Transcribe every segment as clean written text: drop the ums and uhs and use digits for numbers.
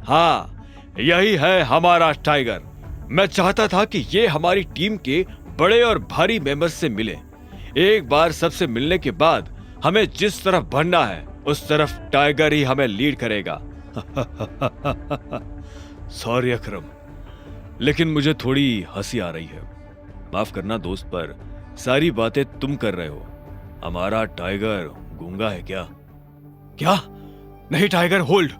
हाँ, यही है हमारा टाइगर। मैं चाहता था कि ये हमारी टीम के बड़े और भारी मेंबर्स से मिले। एक बार सबसे मिलने के बाद हमें जिस तरफ बढ़ना है उस तरफ टाइगर ही हमें लीड करेगा। सॉरी अकरम, लेकिन मुझे थोड़ी हंसी आ रही है। माफ करना दोस्त, पर सारी बातें तुम कर रहे हो। हमारा टाइगर गूंगा है क्या? क्या? नहीं टाइगर, होल्ड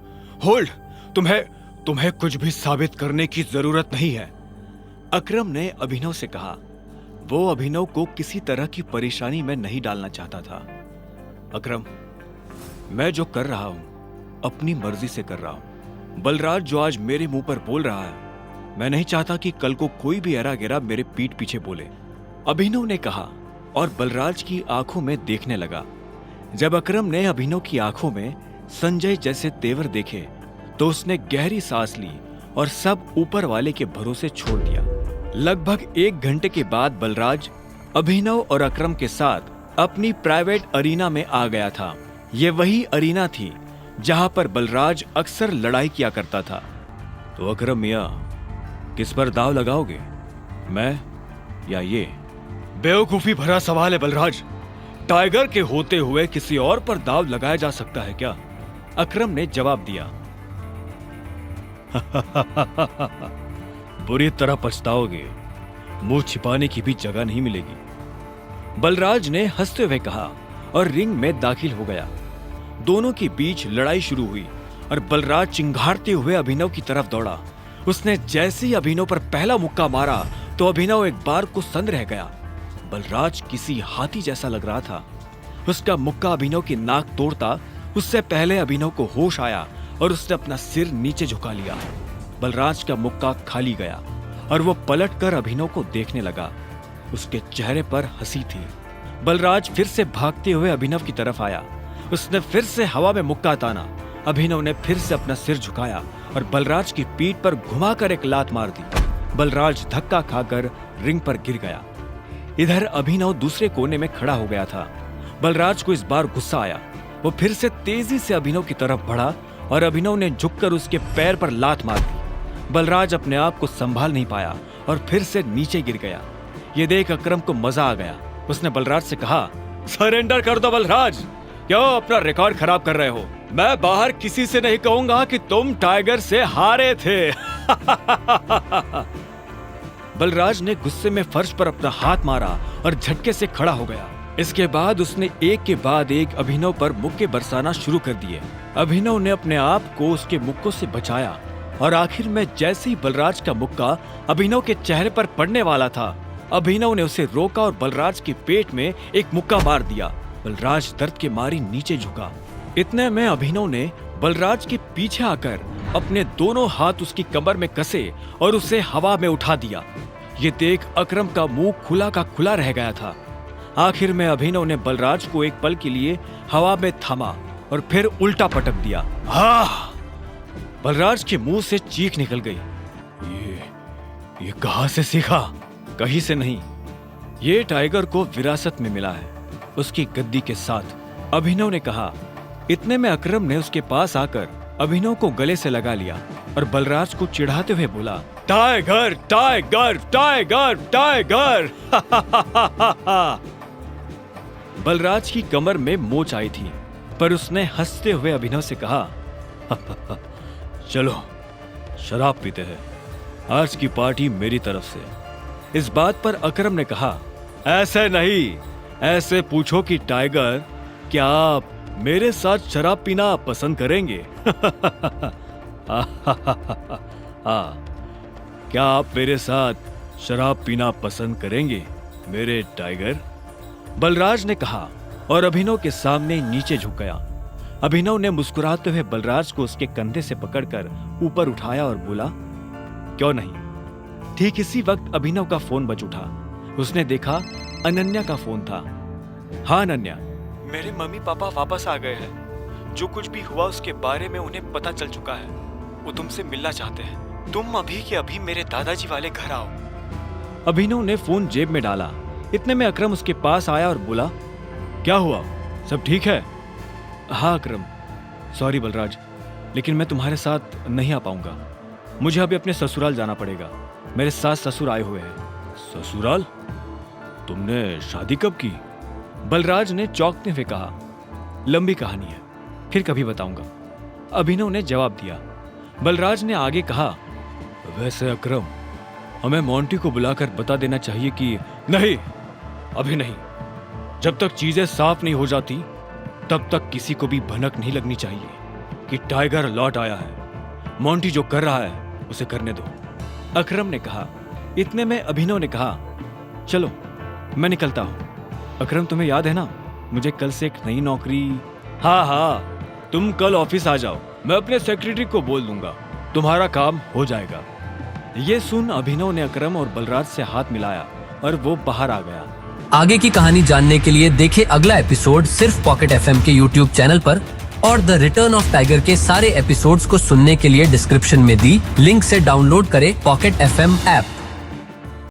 होल्ड। तुम्हें कुछ भी साबित करने की जरूरत नहीं है, अकरम ने अभिनव से कहा। वो अभिनव को किसी तरह की परेशानी में नहीं डालना चाहता था। अकरम, मैं जो कर रहा हूं अपनी मर्जी से कर रहा हूं। बलराज जो आज मेरे मुंह पर बोल रहा है, मैं नहीं चाहता कि कल को कोई भी एरा गेरा मेरे पीठ पीछे बोले, अभिनव ने कहा और बलराज की आंखों में देखने लगा। जब अकरम ने अभिनव की आंखों में संजय जैसे तेवर देखे तो उसने गहरी सांस ली और सब ऊपर वाले के भरोसे छोड़ दिया। लगभग 1 घंटे के बाद बलराज अभिनव और अकरम के साथ अपनी प्राइवेट अरीना में आ गया था। ये वही अरीना थी जहां पर बलराज अक्सर लड़ाई किया करता था। तो अकरम मियां, किस पर दाव लगाओगे, मैं या ये? बेवकूफी भरा सवाल है बलराज। टाइगर के होते हुए किसी और पर दाव लगाया जा सकता है क्या? अकरम ने जवाब दिया। बुरी तरह पछताओगे, मुंह छिपाने की भी जगह नहीं मिलेगी, बलराज ने हंसते हुए कहा और रिंग में दाखिल हो गया। दोनों के बीच लड़ाई शुरू हुई और बलराज चिंघाड़ते हुए अभिनव की तरफ दौड़ा। उसने जैसे ही अभिनव पर पहला मुक्का मारा तो अभिनव एक बार को सन्न रह गया। बलराज किसी हाथी जैसा लग रहा था। उसका मुक्का अभिनव की नाक तोड़ता उससे पहले अभिनव को होश आया और उसने अपना सिर नीचे झुका लिया। बलराज का मुक्का खाली गया और वो पलटकर अभिनव को देखने लगा। उसके चेहरे पर हंसी थी। बलराज फिर से भागते हुए अभिनव की तरफ आया। उसने फिर से हवा में मुक्का ताना। अभिनव ने फिर से अपना सिर झुकाया और बलराज की पीठ पर घुमाकर एक लात मार दी। बलराज धक्का खाकर रिंग पर गिर गया। इधर अभिनव दूसरे कोने में खड़ा हो गया था। बलराज को इस बार गुस्सा आया। वो फिर से तेजी से अभिनव की तरफ बढ़ा और अभिनव ने झुककर उसके पैर पर लात मार दी। बलराज अपने आप को संभाल नहीं पाया और फिर से नीचे गिर गया। ये देख अकरम को मजा आ गया। उसने बलराज से कहा, सरेंडर कर दो बलराज, क्यों अपना रिकॉर्ड खराब कर रहे हो? मैं बाहर किसी से नहीं कहूंगा कि तुम टाइगर से हारे थे। बलराज ने गुस्से में फर्श पर अपना हाथ मारा और झटके से खड़ा हो गया। इसके बाद उसने एक के बाद एक अभिनव पर मुक्के बरसाना शुरू कर दिए। अभिनव ने अपने आप को उसके मुक्कों से बचाया और आखिर में जैसे ही बलराज का मुक्का अभिनव के चेहरे पर पड़ने वाला था, अभिनव ने उसे रोका और बलराज के पेट में एक मुक्का मार दिया। बलराज दर्द के मारी नीचे झुका। इतने में अभिनव ने बलराज के पीछे आकर अपने दोनों हाथ उसकी कमर में कसे और उसे हवा में उठा दिया। ये देख अकरम का मुंह खुला का खुला रह गया था। आखिर में अभिनव ने बलराज को एक पल के लिए हवा में थामा और फिर उल्टा पटक दिया। हाँ! बलराज के मुंह से चीख निकल गई। ये कहां से सीखा? कहीं से नहीं, ये टाइगर को विरासत में मिला है, उसकी गद्दी के साथ, अभिनव ने कहा। इतने में अकरम ने उसके पास आकर अभिनव को गले से लगा लिया और बलराज को चिढ़ाते हुए बोला, tiger tiger tiger tiger. Balraj की कमर में मोच आई थी, पर उसने हंसते हुए अभिनव से कहा, चलो शराब पीते हैं, आज की पार्टी मेरी तरफ से। इस बात पर अकरम ने कहा, ऐसे नहीं, ऐसे पूछो कि टाइगर, क्या आप मेरे साथ शराब पीना पसंद करेंगे? क्या आप मेरे साथ शराब पीना पसंद करेंगे मेरे टाइगर? बलराज ने कहा और अभिनव के सामने नीचे झुक गया। अभिनव ने मुस्कुराते हुए बलराज को उसके कंधे से पकड़कर ऊपर उठाया और बोला, क्यों नहीं। ठीक इसी वक्त अभिनव का फोन बज उठा। उसने देखा अनन्या का फोन था। हाँ अनन्या, मेरे मम्मी पापा वापस आ गए हैं। जो कुछ भी हुआ उसके बारे में उन्हें पता चल चुका है। वो तुमसे मिलना चाहते हैं। तुम अभी के अभी मेरे दादाजी वाले घर आओ। अभिनव ने फोन जेब में डाला। इतने में अकरम उसके पास आया और बोला, क्या हुआ, सब ठीक है? हाँ अकरम, सॉरी बलराज, लेकिन मैं तुम्हारे साथ नहीं आ पाऊंगा। मुझे अभी अपने ससुराल जाना पड़ेगा। मेरे सास ससुर आए हुए हैं। ससुराल? तुमने शादी कब की? बलराज ने चौंकते हुए कहा। लंबी कहानी है, फिर कभी बताऊंगा, अभिनव ने जवाब दिया। बलराज ने आगे कहा, वैसे अकरम, हमें मोंटी को बुलाकर बता देना चाहिए कि नहीं, अभी नहीं। जब तक चीजें साफ नहीं हो जाती तब तक किसी को भी भनक नहीं लगनी चाहिए कि टाइगर लौट आया है। मोंटी जो कर रहा है उसे करने दो, अकरम ने कहा। इतने में अभिनव ने कहा, चलो मैं निकलता हूं। अकरम, तुम्हें याद है ना, मुझे कल से एक नई नौकरी। हाँ, तुम कल ऑफिस आ जाओ, मैं अपने सेक्रेटरी को बोल दूंगा, तुम्हारा काम हो जाएगा। ये सुन अभिनव ने अकरम और बलराज से हाथ मिलाया और वो बाहर आ गया। आगे की कहानी जानने के लिए देखें अगला एपिसोड सिर्फ पॉकेट एफएम के यूट्यूब चैनल पर, और द रिटर्न ऑफ टाइगर के सारे एपिसोड्स को सुनने के लिए डिस्क्रिप्शन में दी लिंक से डाउनलोड करें पॉकेट एफएम ऐप।